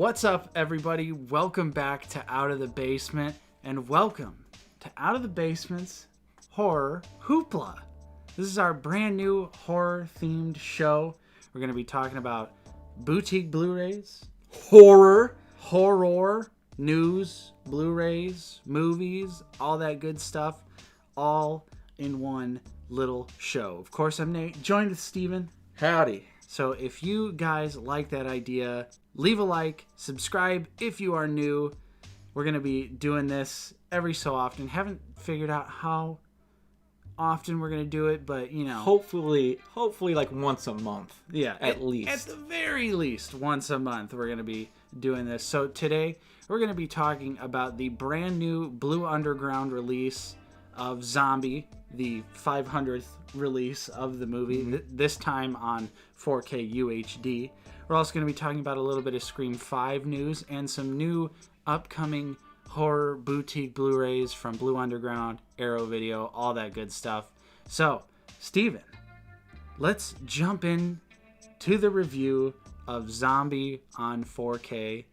What's up, everybody? Welcome back to Out of the Basement, and welcome to Out of the Basement's Horror Hoopla. This is our brand new horror-themed show. We're going to be talking about boutique Blu-rays, horror, news, Blu-rays, movies, all that good stuff, all in one little show. Of course, I'm Nate, joined with Steven. Howdy. So if you guys like that idea, leave a like, subscribe if you are new. We're going to be doing this every so often. Haven't figured out how often we're going to do it, but you know. Hopefully like once a month. Yeah. At least. At the very least, once a month we're going to be doing this. So today we're going to be talking about the brand new Blue Underground release of Zombie, the 500th release of the movie, this time on 4K UHD. We're also going to be talking about a little bit of Scream 5 news and some new upcoming horror boutique Blu-rays from Blue Underground, Arrow Video, all that good stuff. So, Steven, let's jump in to the review of Zombie on 4K.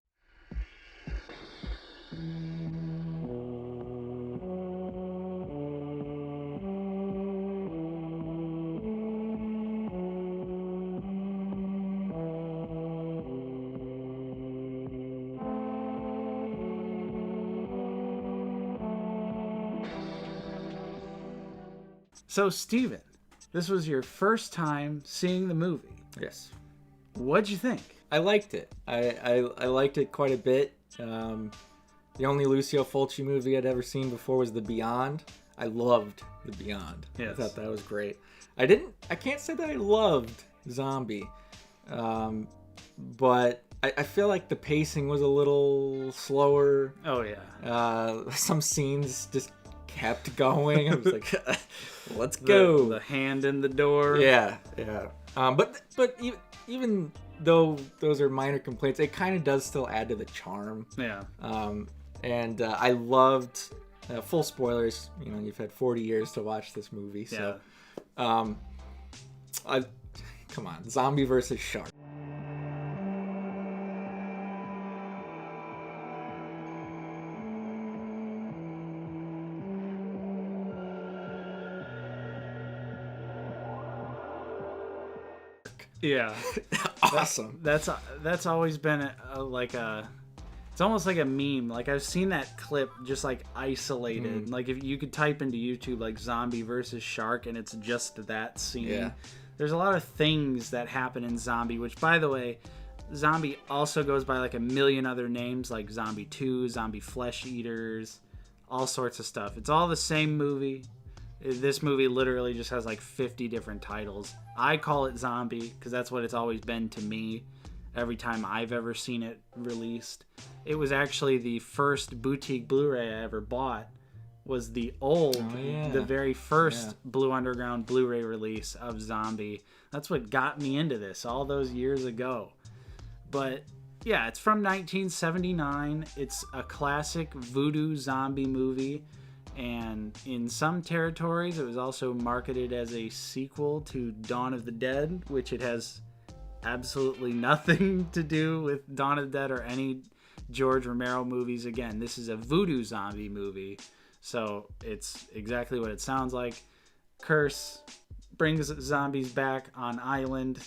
So, Steven, this was your first time seeing the movie. Yes. What'd you think? I liked it. I liked it quite a bit. The only Lucio Fulci movie I'd ever seen before was The Beyond. I loved The Beyond. Yes. I thought that was great. I can't say that I loved Zombie. But I feel like the pacing was a little slower. Oh, yeah. Some scenes just kept going. I was like, let's go. The hand in the door. Yeah. But even though those are minor complaints, it kind of does still add to the charm. Yeah. And I loved, full spoilers, you know, you've had 40 years to watch this movie. So, come on, zombie versus shark. Yeah. Awesome. That's always been it's almost like a meme. Like, I've seen that clip just like isolated. Like, if you could type into YouTube like zombie versus shark and it's just that scene. Yeah. There's a lot of things that happen in Zombie, which, by the way, Zombie also goes by like a million other names, like Zombie 2, Zombie Flesh Eaters, all sorts of stuff. It's all the same movie. This movie literally just has like 50 different titles. I call it Zombie because that's what it's always been to me every time I've ever seen it released. It was actually the first boutique Blu-ray I ever bought, was the the very first Blue Underground Blu-ray release of Zombie. That's what got me into this all those years ago. But yeah, it's from 1979. It's a classic voodoo zombie movie. And in some territories, it was also marketed as a sequel to Dawn of the Dead, which it has absolutely nothing to do with Dawn of the Dead or any George Romero movies. Again, this is a voodoo zombie movie, so it's exactly what it sounds like. Curse brings zombies back on island.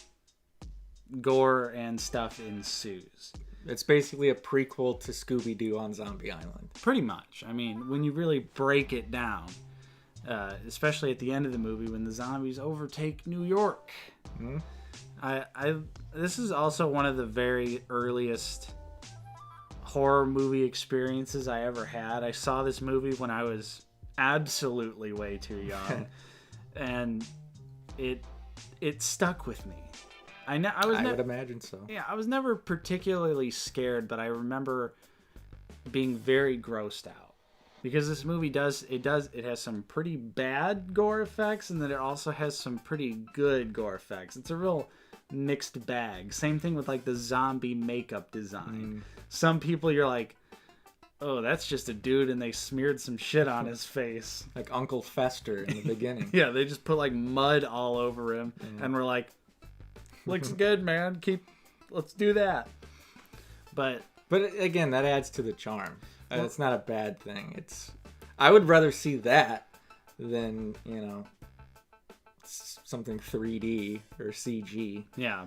Gore and stuff ensues. It's basically a prequel to Scooby-Doo on Zombie Island. Pretty much. I mean, when you really break it down, especially at the end of the movie when the zombies overtake New York. This is also one of the very earliest horror movie experiences I ever had. I saw this movie when I was absolutely way too young, and it stuck with me. I would imagine so. Yeah, I was never particularly scared, but I remember being very grossed out because this movie it has some pretty bad gore effects, and then it also has some pretty good gore effects. It's a real mixed bag. Same thing with like the zombie makeup design. Some people you're like, oh, that's just a dude and they smeared some shit on his face. Like Uncle Fester in the beginning. Yeah, they just put like mud all over him and we're like, looks good, man. Let's do that. But But again, that adds to the charm. It's not a bad thing. I would rather see that than, something 3D or CG. Yeah.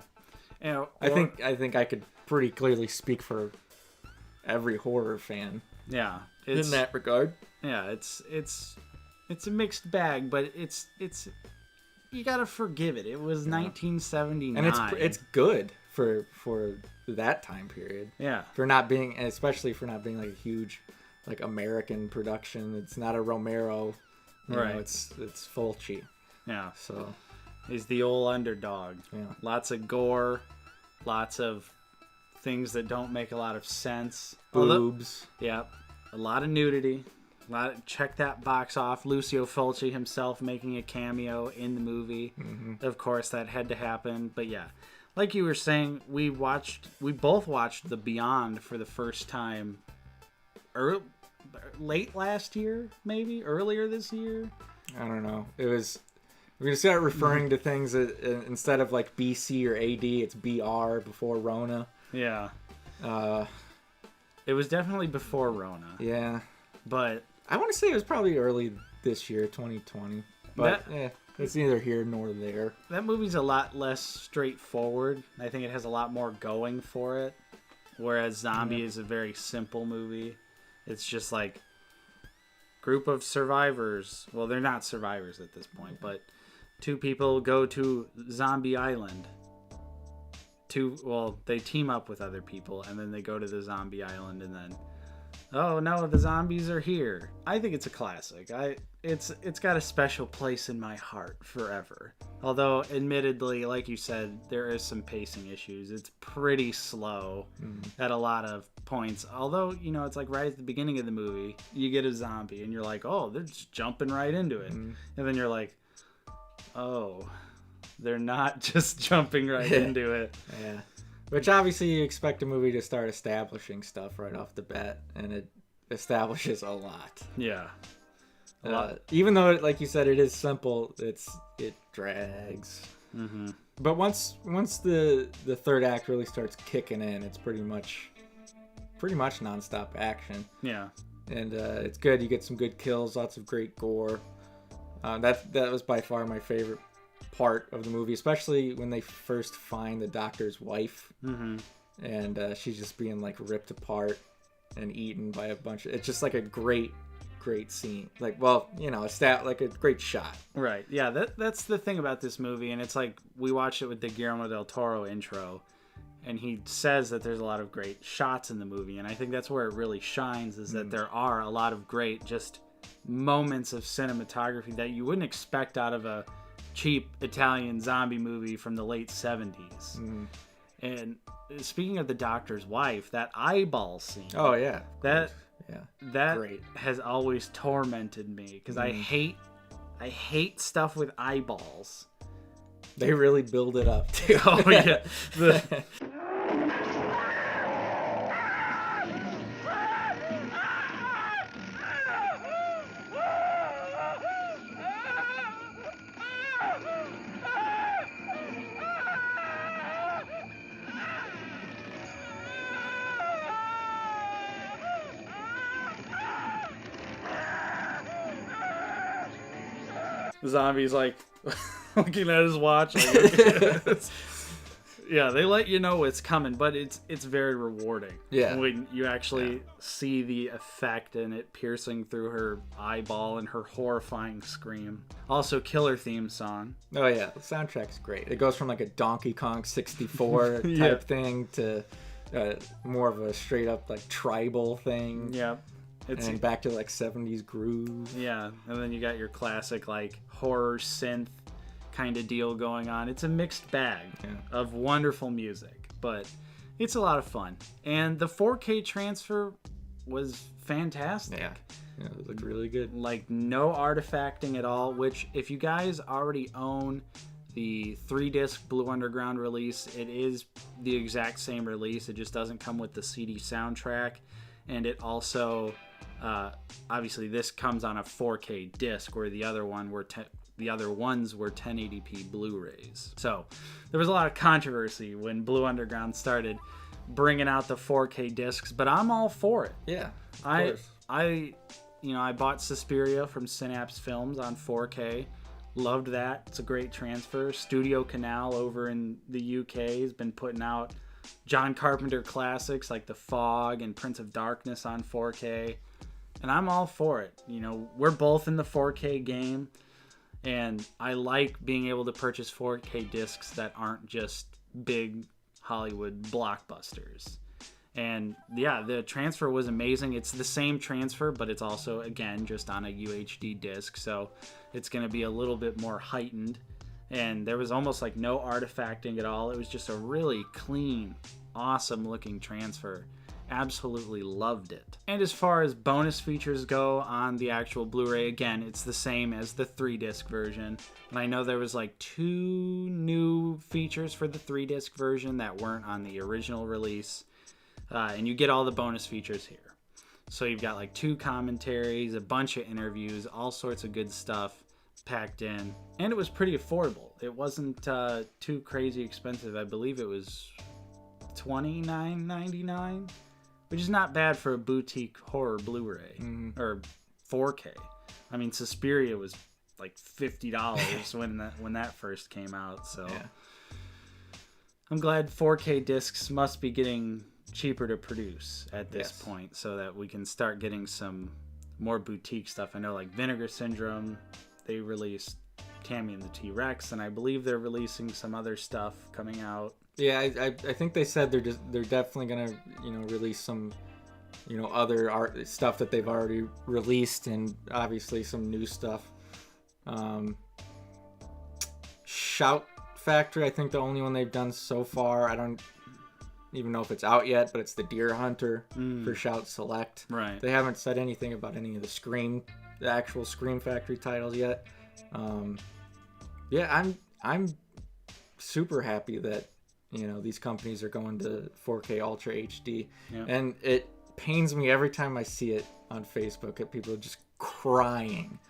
I think I could pretty clearly speak for every horror fan. Yeah. In that regard. Yeah, it's a mixed bag, but it's you gotta forgive it. It was 1979, and it's good for that time period. Yeah, especially for not being like a huge like American production. It's not a Romero, right? It's Fulci. Yeah, so he's the old underdog. Yeah, lots of gore, lots of things that don't make a lot of sense. Boobs. Yeah, a lot of nudity. Check that box off. Lucio Fulci himself making a cameo in the movie. Mm-hmm. Of course, that had to happen. But yeah, like you were saying, we both watched The Beyond for the first time late last year, maybe earlier this year. I don't know. We're gonna start referring to things that, instead of like BC or AD, it's BR before Rona. Yeah. It was definitely before Rona. Yeah. But I want to say it was probably early this year, 2020. But it's neither here nor there. That movie's a lot less straightforward. I think it has a lot more going for it. Whereas Zombie is a very simple movie. It's just like group of survivors. Well, they're not survivors at this point, but two people go to Zombie Island. They team up with other people, and then they go to the Zombie Island, and then, oh no, the zombies are here. I think it's a classic. It's got a special place in my heart forever. Although, admittedly, like you said, there is some pacing issues. It's pretty slow at a lot of points. Although, it's like right at the beginning of the movie, you get a zombie, and you're like, oh, they're just jumping right into it. And then you're like, oh, they're not just jumping right into it. Yeah. Which obviously you expect a movie to start establishing stuff right off the bat, and it establishes a lot. Yeah. A lot. Even though, like you said, it is simple, it drags. Mm-hmm. But once the third act really starts kicking in, it's pretty much nonstop action. Yeah. And it's good. You get some good kills, lots of great gore. That was by far my favorite part of the movie, especially when they first find the doctor's wife, and she's just being like ripped apart and eaten by a bunch of. It's just like a great scene. Like, well, like a great shot. Right. Yeah. That's the thing about this movie, and it's like we watched it with the Guillermo del Toro intro, and he says that there's a lot of great shots in the movie, and I think that's where it really shines. Is that there are a lot of great just moments of cinematography that you wouldn't expect out of a cheap Italian zombie movie from the late 70s. And speaking of the doctor's wife, that eyeball scene. Oh yeah. That great. Has always tormented me because I hate stuff with eyeballs. They really build it up too. Oh yeah. Zombie's like looking at his watch. Like, yeah, they let you know it's coming, but it's very rewarding. Yeah, when you actually see the effect and it piercing through her eyeball and her horrifying scream. Also, killer theme song. Oh yeah, the soundtrack's great. It goes from like a Donkey Kong 64 type thing to more of a straight up like tribal thing. Yeah. And back to like 70s groove. Yeah, and then you got your classic like horror synth kind of deal going on. It's a mixed bag of wonderful music, but it's a lot of fun. And the 4K transfer was fantastic. Yeah, it looked really good. Like no artifacting at all, which if you guys already own the 3-disc Blue Underground release, it is the exact same release. It just doesn't come with the CD soundtrack. And it also... obviously this comes on a 4K disc, where the other ones were 1080p Blu-rays. So there was a lot of controversy when Blue Underground started bringing out the 4K discs, but I'm all for it. Yeah, of I course. I bought Suspiria from Synapse Films on 4K. Loved that. It's a great transfer. Studio Canal over in the UK has been putting out John Carpenter classics like The Fog and Prince of Darkness on 4K. And I'm all for it. We're both in the 4K game. And I like being able to purchase 4K discs that aren't just big Hollywood blockbusters. And yeah, the transfer was amazing. It's the same transfer, but it's also, again, just on a UHD disc. So it's going to be a little bit more heightened. And there was almost like no artifacting at all. It was just a really clean, awesome looking transfer. Absolutely loved it. And as far as bonus features go on the actual Blu-ray, again, it's the same as the 3-disc version. And I know there was like 2 new features for the 3-disc version that weren't on the original release. And you get all the bonus features here. So you've got like 2 commentaries, a bunch of interviews, all sorts of good stuff packed in. And it was pretty affordable. It wasn't too crazy expensive. I believe it was $29.99. Which is not bad for a boutique horror Blu-ray or 4K. I mean, Suspiria was like $50 when that first came out. So yeah. I'm glad 4K discs must be getting cheaper to produce at this point, so that we can start getting some more boutique stuff. I know like Vinegar Syndrome, they released Tammy and the T-Rex, and I believe they're releasing some other stuff coming out. Yeah, I think they said they're definitely gonna release some other art stuff that they've already released, and obviously some new stuff. Shout Factory, I think the only one they've done so far. I don't even know if it's out yet, but it's the Deer Hunter for Shout Select. Right. They haven't said anything about any of the actual Scream Factory titles yet. Yeah, I'm super happy that these companies are going to 4K Ultra HD. Yep. And it pains me every time I see it on Facebook at people just crying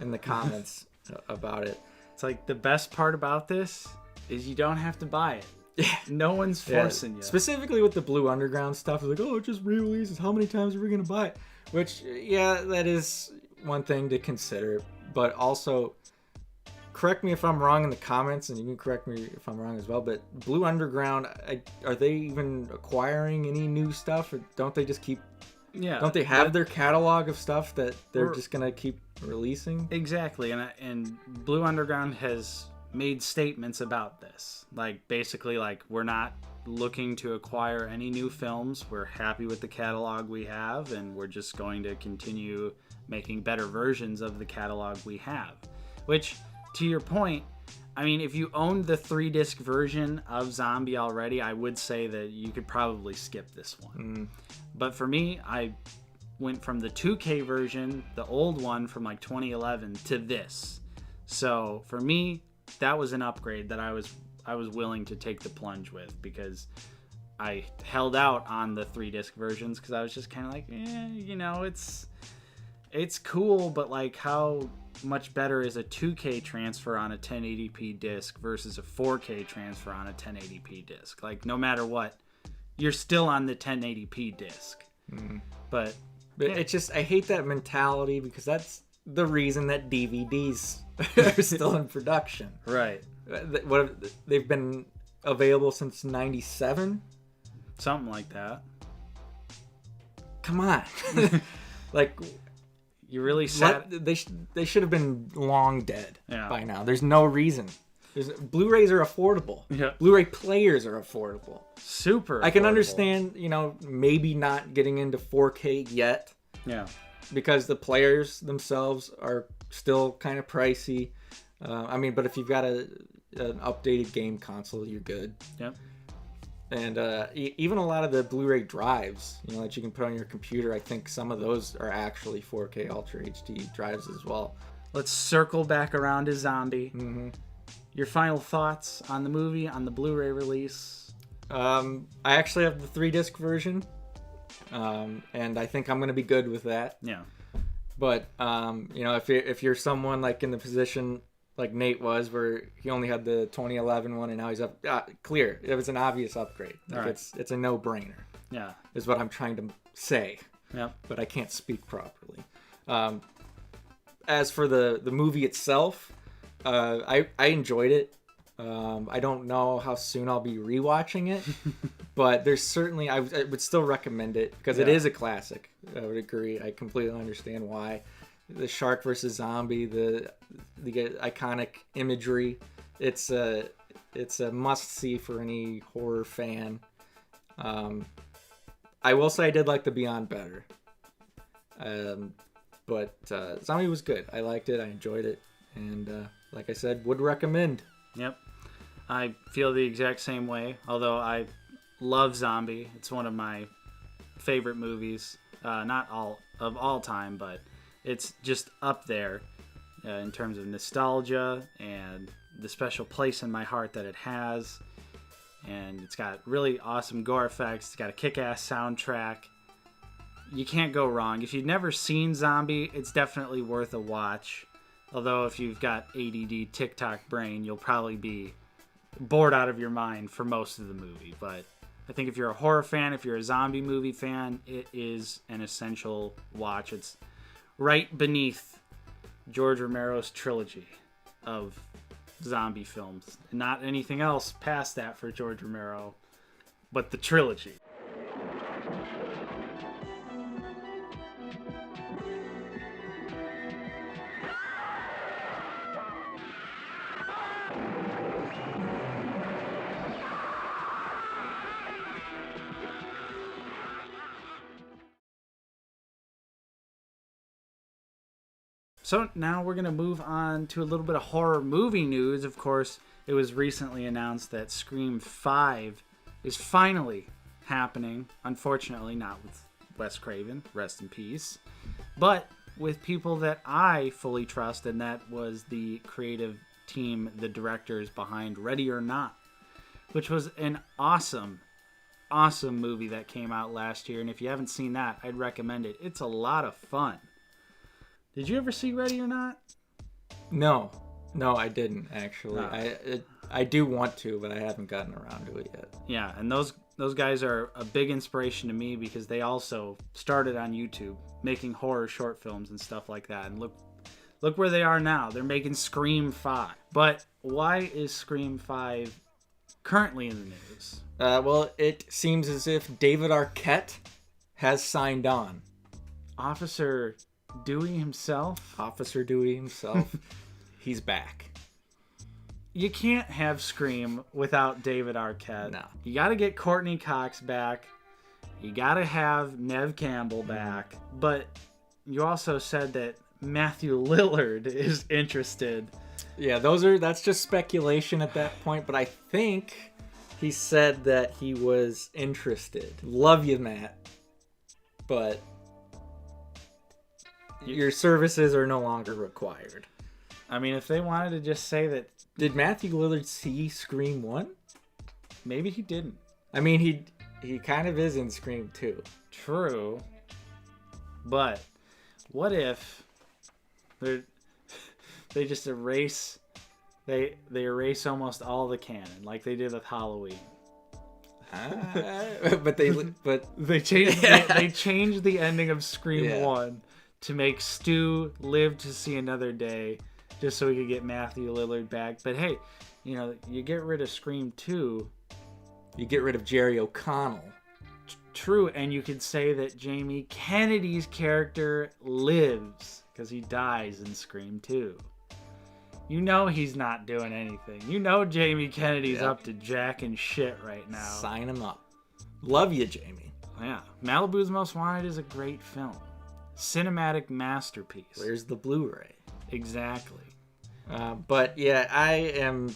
in the comments about it. It's like the best part about this is you don't have to buy it. Yeah. No one's forcing you. Specifically with the Blue Underground stuff, it's like, oh, it just re-releases. How many times are we going to buy it? Which, that is one thing to consider. But also, correct me if I'm wrong in the comments, and you can correct me if I'm wrong as well, but Blue Underground, are they even acquiring any new stuff, or don't they just keep... Yeah. Don't they have their catalog of stuff that they're just going to keep releasing? Exactly, and Blue Underground has made statements about this. Like, basically, like, we're not looking to acquire any new films. We're happy with the catalog we have, and we're just going to continue making better versions of the catalog we have. Which... to your point, I mean, if you owned the 3-disc version of Zombie already, I would say that you could probably skip this one. But for me, I went from the 2K version, the old one from like 2011, to this. So for me, that was an upgrade that I was willing to take the plunge with, because I held out on the 3-disc versions because I was just kind of like, it's cool, but like how much better is a 2K transfer on a 1080p disc versus a 4K transfer on a 1080p disc? Like, no matter what, you're still on the 1080p disc. But it's just, I hate that mentality, because that's the reason that DVDs are still in production. Right. They've been available since 97? Something like that. Come on. Like... you really sad. They should have been long dead by now. There's no reason. Blu-rays are affordable. Yeah. Blu-ray players are affordable. Super affordable. I can understand, maybe not getting into 4K yet. Yeah. Because the players themselves are still kind of pricey. But if you've got an updated game console, you're good. Yep. And even a lot of the Blu-ray drives, that you can put on your computer, I think some of those are actually 4K Ultra HD drives as well. Let's circle back around to Zombie. Your final thoughts on the movie, on the Blu-ray release? I actually have the 3-disc version, and I think I'm going to be good with that. Yeah. But, if you're someone like in the position like Nate was, where he only had the 2011 one, and now he's up. Clear. It was an obvious upgrade. Like Right. It's a no-brainer. Yeah. Is what I'm trying to say. Yep. But I can't speak properly. As for the movie itself, I enjoyed it. I don't know how soon I'll be rewatching it, but there's certainly I would still recommend it because it is a classic. I would agree. I completely understand why. The shark versus zombie, the iconic imagery. It's a must see for any horror fan. I will say I did like the Beyond better. But Zombie was good. I liked it. I enjoyed it. And like I said, would recommend. Yep. I feel the exact same way. Although I love Zombie. It's one of my favorite movies. Not all time, but it's just up there in terms of nostalgia and the special place in my heart that it has. And it's got really awesome gore effects. It's got a kick-ass soundtrack. You can't go wrong. If you've never seen Zombie, it's definitely worth a watch. Although if you've got ADD TikTok brain, you'll probably be bored out of your mind for most of the movie. But I think if you're a horror fan, if you're a zombie movie fan, it is an essential watch. It's right beneath George Romero's trilogy of zombie films. Not anything else past that for George Romero, but the trilogy. So now we're going to move on to a little bit of horror movie news. Of course, it was recently announced that Scream 5 is finally happening. Unfortunately, not with Wes Craven, rest in peace, but with people that I fully trust, and that was the creative team, the directors behind Ready or Not, which was an awesome movie that came out last year. And if you haven't seen that, I'd recommend it. It's a lot of fun. Did you ever see Ready or Not? No, I didn't actually. No. I do want to, but I haven't gotten around to it yet. Yeah, and those guys are a big inspiration to me because they also started on YouTube making horror short films and stuff like that. And look where they are now. They're making Scream 5. But why is Scream 5 currently in the news? Well, it seems as if David Arquette has signed on. Officer Dewey himself? Officer Dewey himself. He's back. You can't have Scream without David Arquette. No. You got to get Courtney Cox back. You got to have Neve Campbell back. But you also said that Matthew Lillard is interested. Yeah, that's just speculation at that point, but I think he said that he was interested. Love you, Matt. But your services are no longer required. I mean, if they wanted to just say that... Did Matthew Lillard see Scream 1? Maybe he didn't. I mean, he kind of is in Scream 2. True. But what if they just erase... They erase almost all the canon, like they did with Halloween. But they changed the ending of Scream 1 to make Stu live to see another day, just so we could get Matthew Lillard back. But hey, you get rid of Scream 2, you get rid of Jerry O'Connell. True, and you could say that Jamie Kennedy's character lives because he dies in Scream 2. He's not doing anything. Jamie Kennedy's up to jack and shit right now. Sign him up. Love you, Jamie. Yeah. Malibu's Most Wanted is a great film. Cinematic masterpiece. Where's the Blu-ray? Exactly. But yeah,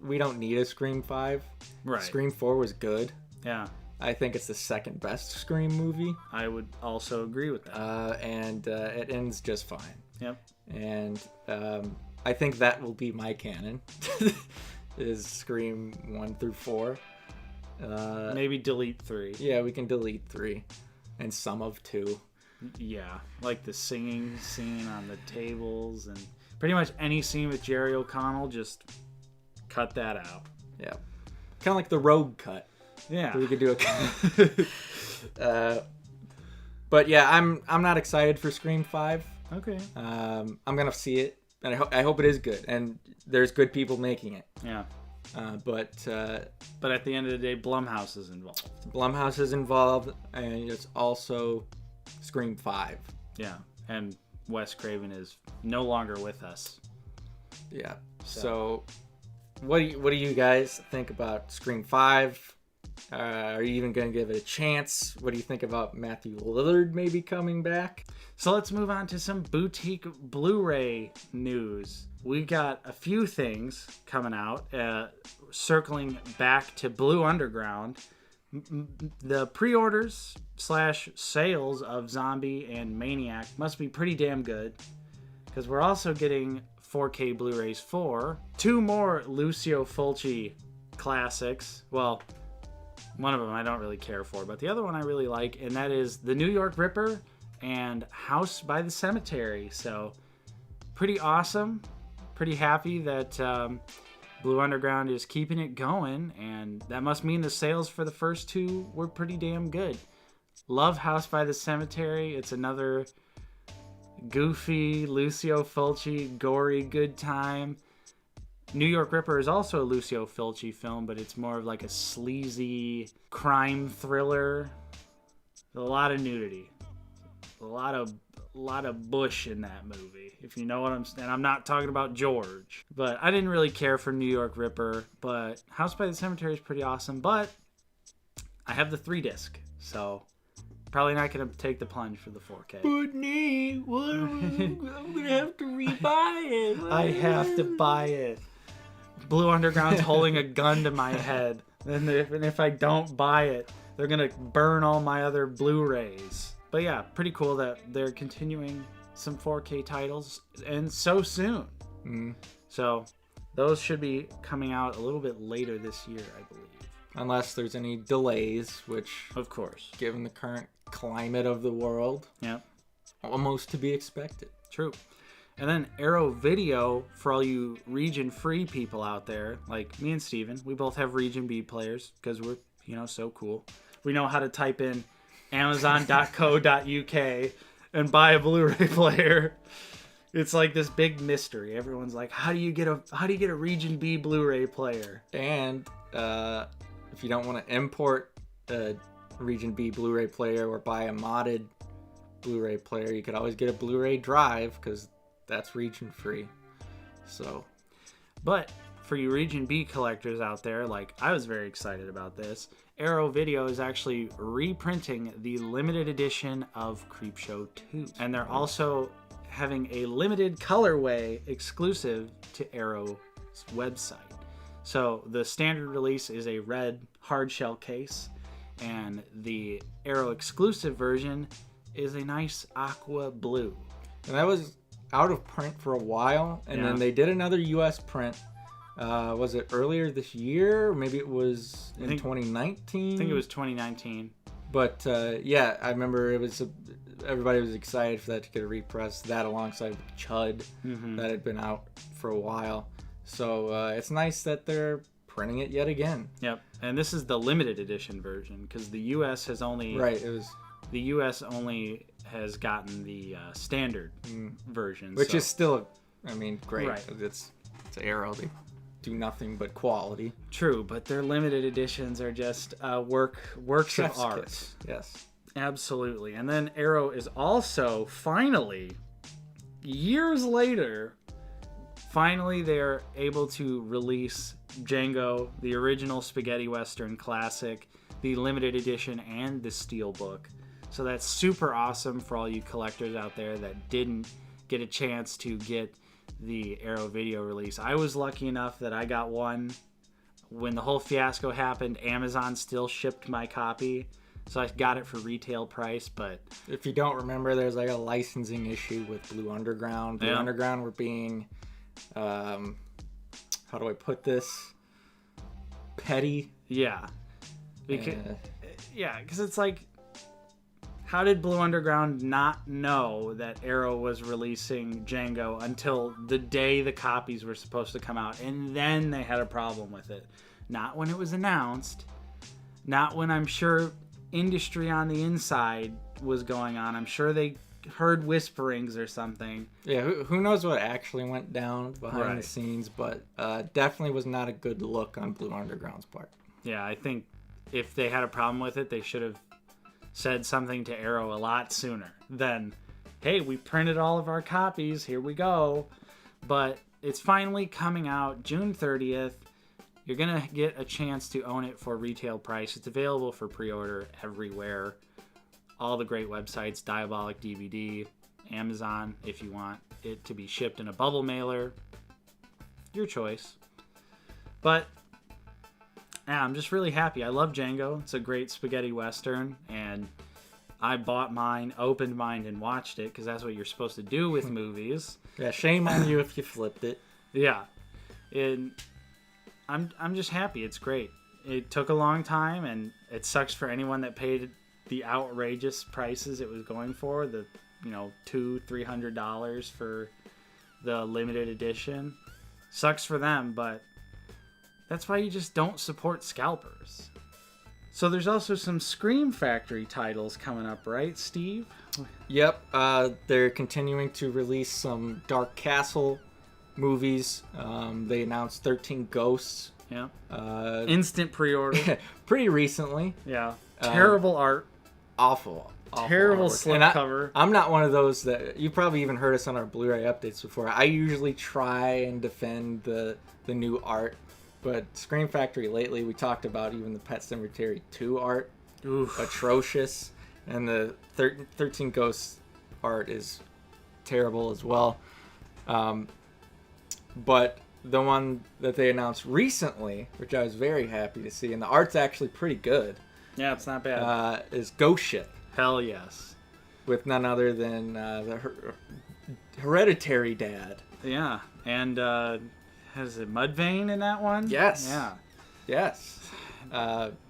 we don't need a Scream 5. Right. Scream 4 was good. Yeah. I think it's the second best Scream movie. I would also agree with that. And it ends just fine. Yep. And I think that will be my canon. Is Scream 1 through 4. Maybe delete 3. Yeah, we can delete 3. And some of 2. Yeah, like the singing scene on the tables. Pretty much any scene with Jerry O'Connell, just cut that out. Yeah. Kind of like the Rogue cut. Yeah. We could do a... but yeah, I'm not excited for Scream 5. Okay. I'm going to see it. And I hope it is good. And there's good people making it. Yeah. But at the end of the day, Blumhouse is involved. Blumhouse is involved, and it's also Scream 5. Yeah, and Wes Craven is no longer with us. Yeah. So what do you guys think about Scream 5? Are you even going to give it a chance? What do you think about Matthew Lillard maybe coming back? So let's move on to some boutique Blu-ray news. We got a few things coming out, circling back to Blue Underground. The pre-orders / sales of Zombie and Maniac must be pretty damn good, because we're also getting 4K Blu-rays for 2 more Lucio Fulci classics. Well, one of them I don't really care for, but the other one I really like, and that is The New York Ripper and House by the Cemetery. So pretty awesome. Pretty happy that Blue Underground is keeping it going, and that must mean the sales for the first 2 were pretty damn good. Love House by the Cemetery. It's another goofy Lucio Fulci, gory good time. New York Ripper is also a Lucio Fulci film, but it's more of like a sleazy crime thriller. A lot of nudity. A lot of bush in that movie, if you know what I'm saying. I'm not talking about George, but I didn't really care for New York Ripper. But House by the Cemetery is pretty awesome. But I have the 3-disc, so probably not gonna take the plunge for the 4K. But Nate, I'm gonna have to rebuy it. I have to buy it. Blue Underground's holding a gun to my head, and if I don't buy it, they're gonna burn all my other Blu-rays. But yeah, pretty cool that they're continuing some 4K titles, and so soon. So those should be coming out a little bit later this year, I believe. Unless there's any delays, which, of course, given the current climate of the world, almost to be expected. True. And then Arrow Video, for all you Region Free people out there, like me and Steven, we both have Region B players because we're, so cool. We know how to type in Amazon.co.uk and buy a Blu-ray player. It's like this big mystery. Everyone's like, how do you get a Region B Blu-ray player? And if you don't want to import a Region B Blu-ray player or buy a modded Blu-ray player, you could always get a Blu-ray drive, because that's region free. So, but for you Region B collectors out there, like I was very excited about this. Arrow Video is actually reprinting the limited edition of Creepshow 2. And they're also having a limited colorway exclusive to Arrow's website. So the standard release is a red hardshell case, and the Arrow exclusive version is a nice aqua blue. And that was out of print for a while, and then they did another US print. Was it earlier this year? Or maybe it was in 2019. I think it was 2019. But yeah, I remember everybody was excited for that to get a repress. That alongside with Chud, that had been out for a while. So it's nice that they're printing it yet again. Yep, and this is the limited edition version, because the US has only the US only has gotten the standard version, which is still, great. Right. It's Arrow. They do nothing but quality. True, but their limited editions are just works of art. Kiss. Yes, absolutely. And then Arrow is also finally, years later, they're able to release Django, the original spaghetti western classic, the limited edition, and the steelbook. So that's super awesome for all you collectors out there that didn't get a chance to get the Arrow Video release. I was lucky enough that I got one when the whole fiasco happened. Amazon still shipped my copy, so I got it for retail price. But if you don't remember, there's like a licensing issue with Blue Underground. Blue Underground were being, how do I put this? Petty. Yeah. Because it's like, How did Blue Underground not know that Arrow was releasing Django until the day the copies were supposed to come out? And then they had a problem with it. Not when it was announced. Not when I'm sure industry on the inside was going on. I'm sure they heard whisperings or something. Yeah, who knows what actually went down behind the scenes, but definitely was not a good look on Blue Underground's part. Yeah, I think if they had a problem with it, they should have said something to Arrow a lot sooner than, hey, we printed all of our copies, here we go. But it's finally coming out June 30th. You're going to get a chance to own it for retail price. It's available for pre-order everywhere. All the great websites, Diabolic DVD, Amazon, if you want it to be shipped in a bubble mailer. Your choice. But yeah, I'm just really happy. I love Django. It's a great spaghetti western, and I bought mine, opened mine, and watched it because that's what you're supposed to do with movies. Yeah, shame on you if you flipped it. Yeah, and I'm just happy. It's great. It took a long time, and it sucks for anyone that paid the outrageous prices it was going for. The $200-$300 for the limited edition. Sucks for them, but that's why you just don't support scalpers. So there's also some Scream Factory titles coming up, right, Steve? Yep. They're continuing to release some Dark Castle movies. They announced 13 Ghosts. Yeah. Instant pre-order. Pretty recently. Yeah. Terrible art. Awful Terrible artwork. slipcover. I'm not one of those that... You've probably even heard us on our Blu-ray updates before. I usually try and defend the new art. But Scream Factory lately, we talked about even the Pet Sematary 2 art. Oof. Atrocious. And the 13 Ghosts art is terrible as well. But the one that they announced recently, which I was very happy to see, and the art's actually pretty good. Yeah, it's not bad. Is Ghost Ship. Hell yes. With none other than the Hereditary Dad. Yeah. And has it Mudvayne in that one? Yes. Yeah. Yes.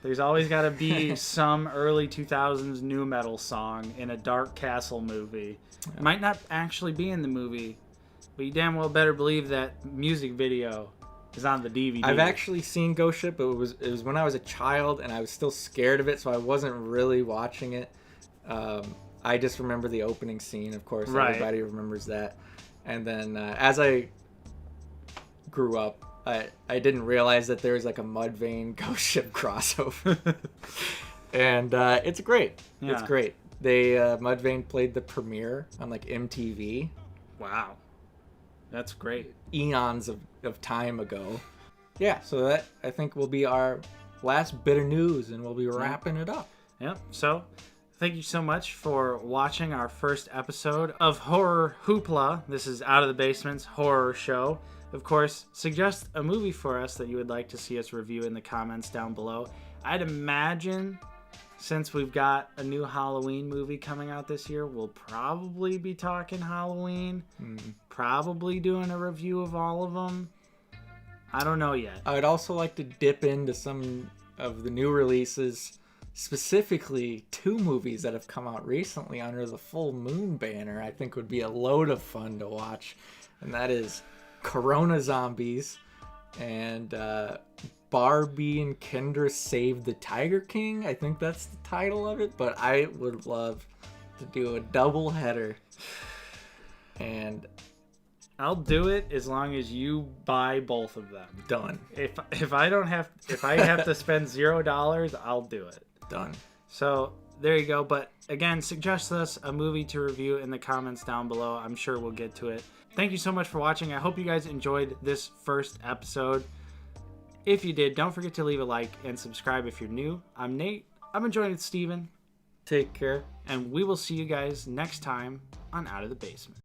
There's always got to be some early 2000s nu metal song in a Dark Castle movie. Yeah. It might not actually be in the movie, but you damn well better believe that music video is on the DVD. I've actually seen Ghost Ship, but it was when I was a child, and I was still scared of it, so I wasn't really watching it. I just remember the opening scene, of course. Right. Everybody remembers that. And then as I grew up, I didn't realize that there was like a Mudvayne Ghost Ship crossover. And it's great. Yeah. It's great. They Mudvayne played the premiere on like MTV. Wow. That's great. Eons of time ago. Yeah, so that I think will be our last bit of news, and we'll be wrapping it up. Yep. So thank you so much for watching our first episode of Horror Hoopla. This is Out of the Basement's horror show. Of course, suggest a movie for us that you would like to see us review in the comments down below. I'd imagine, since we've got a new Halloween movie coming out this year, we'll probably be talking Halloween. Probably doing a review of all of them. I don't know yet. I would also like to dip into some of the new releases, specifically 2 movies that have come out recently under the Full Moon banner. I think would be a load of fun to watch, and that is Corona Zombies and Barbie and Kendra Save the Tiger King. I think that's the title of it, but I would love to do a double header. And I'll do it as long as you buy both of them. Done. If I have to spend $0, I'll do it. Done. So there you go. But again, suggest us a movie to review in the comments down below. I'm sure we'll get to it. Thank you so much for watching. I hope you guys enjoyed this first episode. If you did, don't forget to leave a like and subscribe if you're new. I'm Nate. I've been joined with Steven. Take care. And we will see you guys next time on Out of the Basement.